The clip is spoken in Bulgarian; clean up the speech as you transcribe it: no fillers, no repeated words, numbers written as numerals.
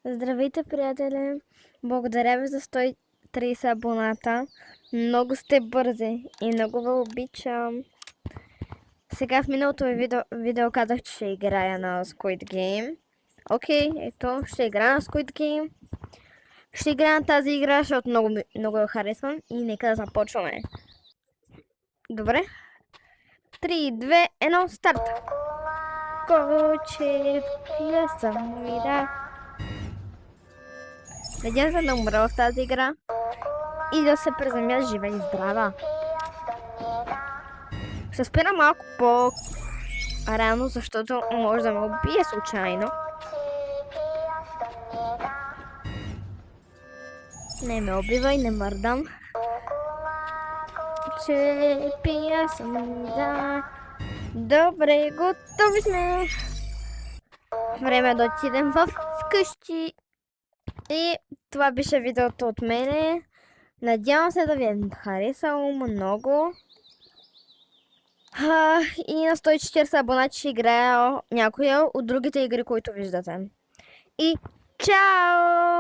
Здравейте, приятели! Благодаря ви за 130 абоната. Много сте бързи и много ви обичам. Сега в миналото видео казах, че ще играя на Squid Game. Окей, ето, ще играя на Squid Game. Ще играя на тази игра, защото много я харесвам и нека да започваме. Добре. 3, 2, 1, старт! Коче, пиеса ми да. Надявам се да умра в тази игра и да се приземя жива и здрава. Ще спира малко по-рано, защото може да ме убие случайно. Не ме убивай, не мърдам. Че пия съм, да. Добре, готови сме. Време е да отидем в вкъщи. И това беше видеото от мене. Надявам се да ви е харесало много. И на 140 абонати ще играя някоя от другите игри, които виждате. И чао!